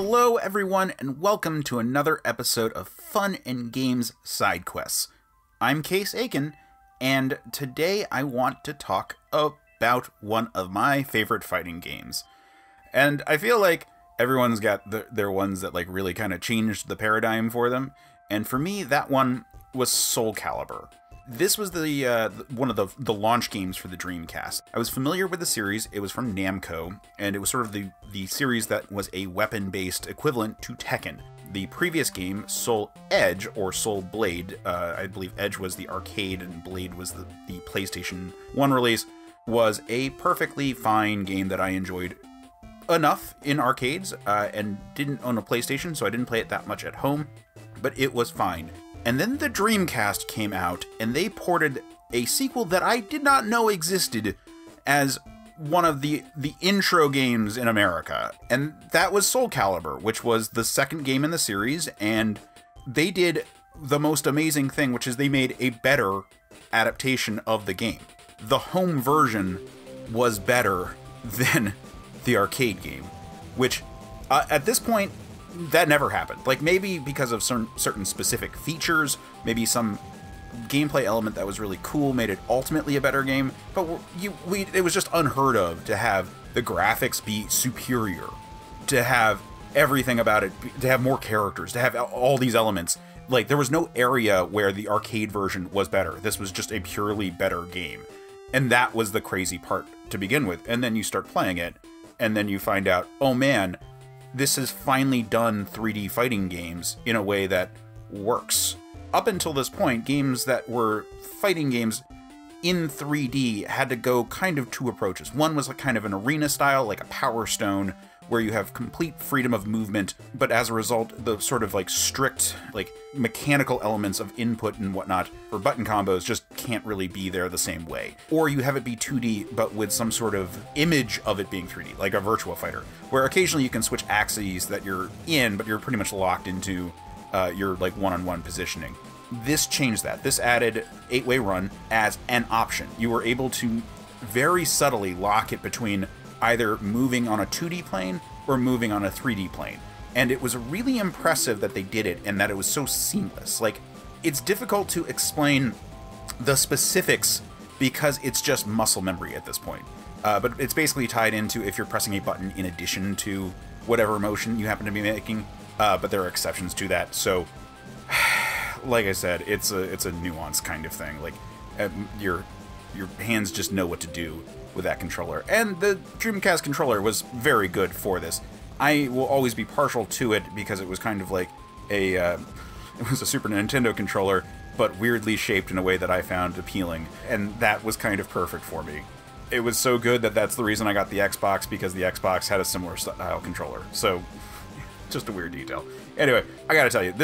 Hello everyone, and welcome to another episode of Fun and Games Side Quests. I'm Case Aiken, and today I want to talk about one of my favorite fighting games. And I feel like everyone's got their ones that like really kind of changed the paradigm for them, and for me that one was SoulCalibur. This was the one of the launch games for the Dreamcast. I was familiar with the series. It was from Namco, and it was sort of the series that was a weapon-based equivalent to Tekken. The previous game, Soul Edge, or Soul Blade, I believe Edge was the arcade and Blade was the PlayStation 1 release, was a perfectly fine game that I enjoyed enough in arcades, and didn't own a PlayStation, so I didn't play it that much at home, but it was fine. And then the Dreamcast came out, and they ported a sequel that I did not know existed as one of the intro games in America. And that was SoulCalibur, which was the second game in the series, and they did the most amazing thing, which is they made a better adaptation of the game. The home version was better than the arcade game, which at this point, that never happened. Like, maybe because of certain specific features, maybe some gameplay element that was really cool made it ultimately a better game, but it was just unheard of to have the graphics be superior, to have everything about it, to have more characters, to have all these elements. Like, there was no area where the arcade version was better. This was just a purely better game. And that was the crazy part to begin with. And then you start playing it, and then you find out, oh man, this has finally done 3D fighting games in a way that works. Up until this point, games that were fighting games in 3D had to go kind of two approaches. One was like kind of an arena style, like a Power Stone, where you have complete freedom of movement, but as a result, the sort of like strict, like mechanical elements of input and whatnot for button combos just can't really be there the same way. Or you have it be 2D, but with some sort of image of it being 3D, like a Virtua Fighter, where occasionally you can switch axes that you're in, but you're pretty much locked into your like one-on-one positioning. This changed that. This added 8-way run as an option. You were able to very subtly lock it between either moving on a 2D plane or moving on a 3D plane. And it was really impressive that they did it and that it was so seamless. Like, it's difficult to explain the specifics because it's just muscle memory at this point. But it's basically tied into if you're pressing a button in addition to whatever motion you happen to be making. But there are exceptions to that. So, like I said, it's a nuanced kind of thing. Like, your hands just know what to do with that controller. And the Dreamcast controller was very good for this. I will always be partial to it because it was kind of like it was a Super Nintendo controller, but weirdly shaped in a way that I found appealing. And that was kind of perfect for me. It was so good that that's the reason I got the Xbox, because the Xbox had a similar style controller. So, just a weird detail. Anyway, I gotta tell you,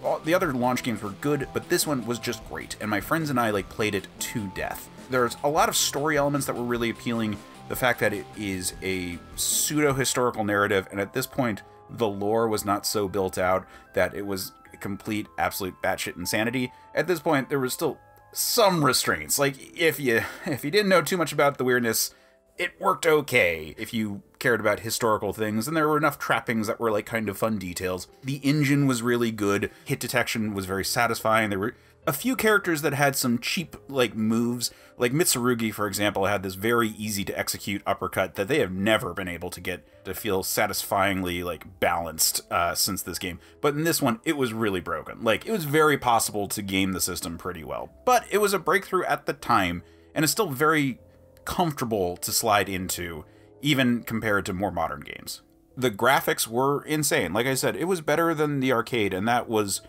all the other launch games were good, but this one was just great, and my friends and I like played it to death. There's a lot of story elements that were really appealing. The fact that it is a pseudo-historical narrative, and at this point, the lore was not so built out that it was complete, absolute batshit insanity. At this point, there was still some restraints. Like, if you didn't know too much about the weirdness, it worked okay. If you cared about historical things, and there were enough trappings that were like kind of fun details. The engine was really good. Hit detection was very satisfying. There were a few characters that had some cheap like moves. Like Mitsurugi, for example, had this very easy to execute uppercut that they have never been able to get to feel satisfyingly like balanced since this game. But in this one, it was really broken. Like, it was very possible to game the system pretty well. But it was a breakthrough at the time, and it's still very comfortable to slide into, even compared to more modern games. The graphics were insane. Like I said, it was better than the arcade, and that was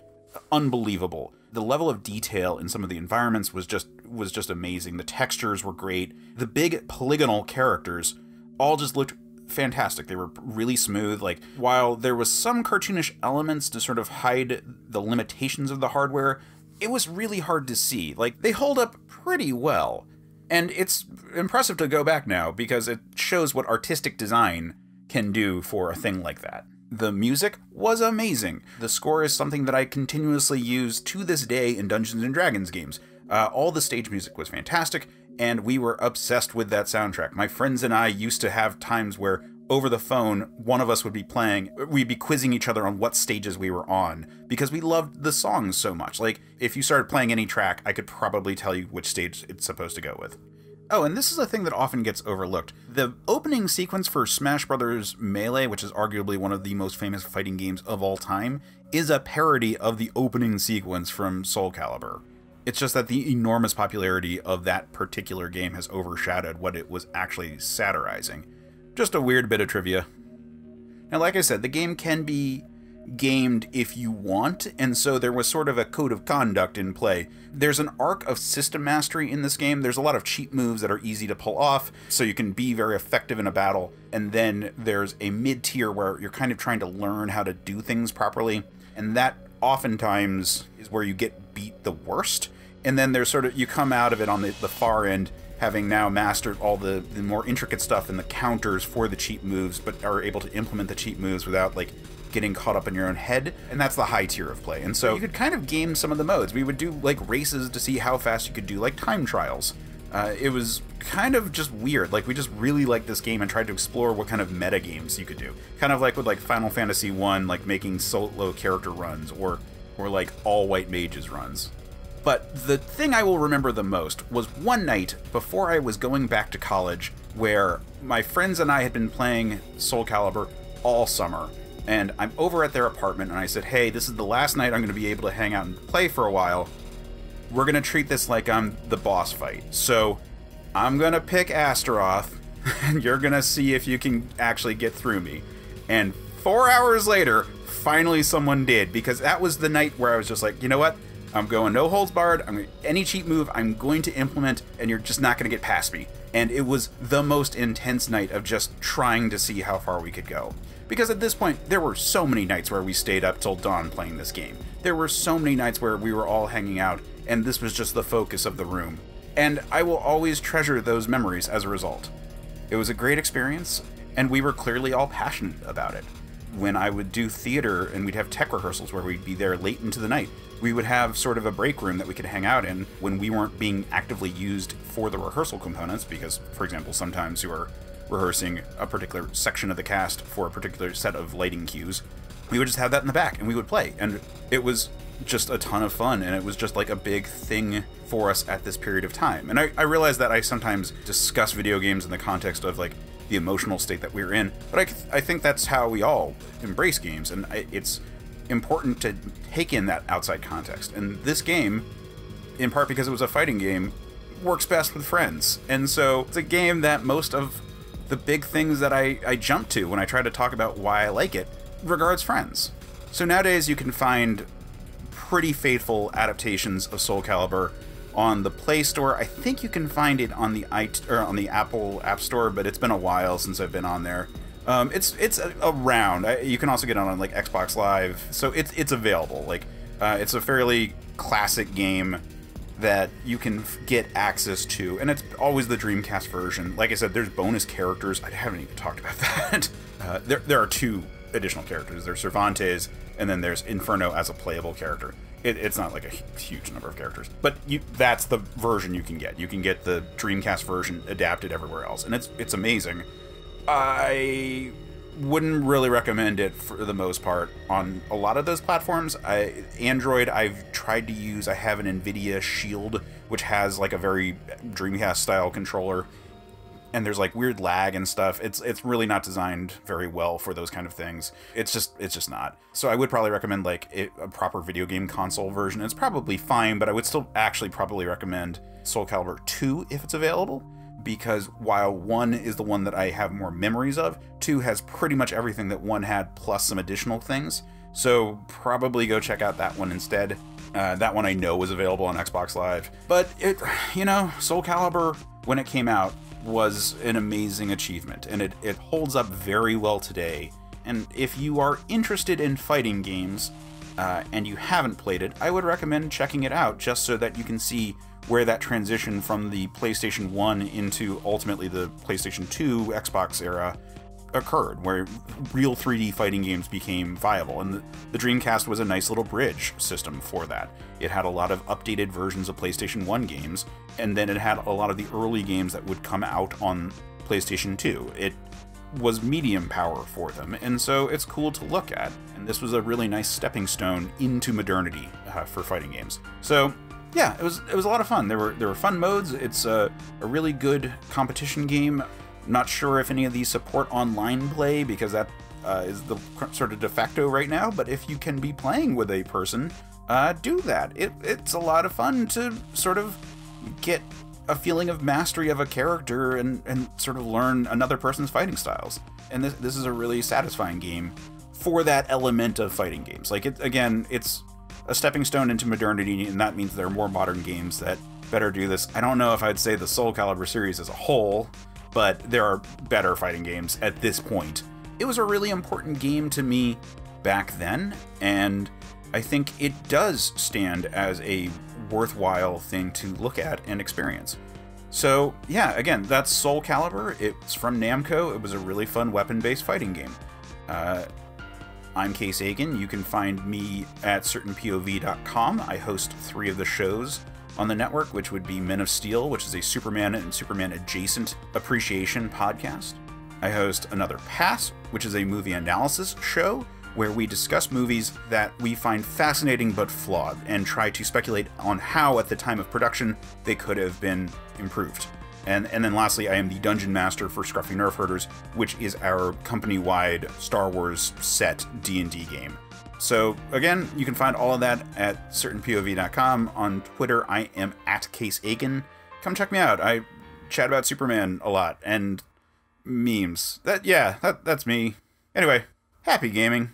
unbelievable. The level of detail in some of the environments was just amazing. The textures were great. The big polygonal characters all just looked fantastic. They were really smooth. Like, while there was some cartoonish elements to sort of hide the limitations of the hardware, it was really hard to see. Like, they hold up pretty well. And it's impressive to go back now because it shows what artistic design can do for a thing like that. The music was amazing. The score is something that I continuously use to this day in Dungeons & Dragons games. All the stage music was fantastic, and we were obsessed with that soundtrack. My friends and I used to have times where over the phone, one of us would be playing, we'd be quizzing each other on what stages we were on, because we loved the songs so much. Like, if you started playing any track, I could probably tell you which stage it's supposed to go with. Oh, and this is a thing that often gets overlooked. The opening sequence for Smash Bros. Melee, which is arguably one of the most famous fighting games of all time, is a parody of the opening sequence from SoulCalibur. It's just that the enormous popularity of that particular game has overshadowed what it was actually satirizing. Just a weird bit of trivia. Now, like I said, the game can be gamed if you want, and so there was sort of a code of conduct in play. There's an arc of system mastery in this game. There's a lot of cheap moves that are easy to pull off, so you can be very effective in a battle, and then there's a mid-tier where you're kind of trying to learn how to do things properly, and that oftentimes is where you get beat the worst. And then there's sort of, you come out of it on the far end, having now mastered all the more intricate stuff and the counters for the cheap moves, but are able to implement the cheap moves without, like, getting caught up in your own head. And that's the high tier of play. And so you could kind of game some of the modes. We would do, like, races to see how fast you could do, like, time trials. It was kind of just weird. Like, we just really liked this game and tried to explore what kind of meta games you could do. Kind of like with, like, Final Fantasy 1, like, making solo character runs, or like, all-white mages runs. But the thing I will remember the most was one night before I was going back to college, where my friends and I had been playing SoulCalibur all summer, and I'm over at their apartment, and I said, hey, this is the last night I'm going to be able to hang out and play for a while. We're going to treat this like I'm the boss fight. So I'm going to pick Astaroth, and you're going to see if you can actually get through me. And 4 hours later, finally someone did, because that was the night where I was just like, you know what? I'm going no holds barred. Any cheap move I'm going to implement, and you're just not going to get past me. And it was the most intense night of just trying to see how far we could go. Because at this point, there were so many nights where we stayed up till dawn playing this game. There were so many nights where we were all hanging out, and this was just the focus of the room. And I will always treasure those memories as a result. It was a great experience, and we were clearly all passionate about it. When I would do theater and we'd have tech rehearsals where we'd be there late into the night, we would have sort of a break room that we could hang out in when we weren't being actively used for the rehearsal components, because, for example, sometimes you are rehearsing a particular section of the cast for a particular set of lighting cues. We would just have that in the back and we would play, and it was just a ton of fun, and it was just like a big thing for us at this period of time. And I realize that I sometimes discuss video games in the context of, like, the emotional state that we're in, but I think that's how we all embrace games, and it's important to take in that outside context. And this game, in part because it was a fighting game, works best with friends. And so it's a game that most of the big things that I jump to when I try to talk about why I like it regards friends. So nowadays you can find pretty faithful adaptations of SoulCalibur on the Play Store. I think you can find it on the on the Apple App Store, but it's been a while since I've been on there. It's around. You can also get it on, like, Xbox Live, so it's available. Like, it's a fairly classic game that you can get access to, and it's always the Dreamcast version. Like I said, there's bonus characters. I haven't even talked about that. There are 2 additional characters. There's Cervantes, and then there's Inferno as a playable character. It's not like a huge number of characters, but that's the version you can get. You can get the Dreamcast version adapted everywhere else, and it's amazing. I wouldn't really recommend it for the most part on a lot of those platforms. Android, I've tried to use. I have an NVIDIA Shield, which has, like, a very Dreamcast style controller, and there's, like, weird lag and stuff. It's really not designed very well for those kind of things. It's just not. So I would probably recommend, like, a proper video game console version. It's probably fine, but I would still actually probably recommend SoulCalibur 2 if it's available, because while 1 is the one that I have more memories of, 2 has pretty much everything that 1 had plus some additional things. So probably go check out that one instead. That one I know was available on Xbox Live. But SoulCalibur, when it came out, was an amazing achievement, and it holds up very well today. And if you are interested in fighting games and you haven't played it, I would recommend checking it out, just so that you can see where that transition from the PlayStation 1 into ultimately the PlayStation 2 Xbox era occurred, where real 3D fighting games became viable. And the Dreamcast was a nice little bridge system for that. It had a lot of updated versions of PlayStation 1 games, and then it had a lot of the early games that would come out on PlayStation 2. It was medium power for them, and so it's cool to look at. And this was a really nice stepping stone into modernity for fighting games. So yeah, it was a lot of fun. There were fun modes. It's a really good competition game. Not sure if any of these support online play, because that is the sort of de facto right now. But if you can be playing with a person, do that. It's a lot of fun to sort of get a feeling of mastery of a character and sort of learn another person's fighting styles. And this is a really satisfying game for that element of fighting games. Like, it's a stepping stone into modernity, and that means there are more modern games that better do this. I don't know if I'd say the SoulCalibur series as a whole, but there are better fighting games at this point. It was a really important game to me back then, and I think it does stand as a worthwhile thing to look at and experience. So yeah, again, that's SoulCalibur. It's from Namco. It was a really fun weapon-based fighting game. I'm Case Aiken. You can find me at certainpov.com. I host 3 of the shows on the network, which would be Men of Steel, which is a Superman and Superman adjacent appreciation podcast. I host Another Pass, which is a movie analysis show where we discuss movies that we find fascinating but flawed and try to speculate on how, at the time of production, they could have been improved. And then lastly, I am the Dungeon Master for Scruffy Nerf Herders, which is our company-wide Star Wars set D&D game. So again, you can find all of that at certainpov.com. On Twitter, I am at Case Aiken. Come check me out. I chat about Superman a lot and memes. That's me. Anyway, happy gaming.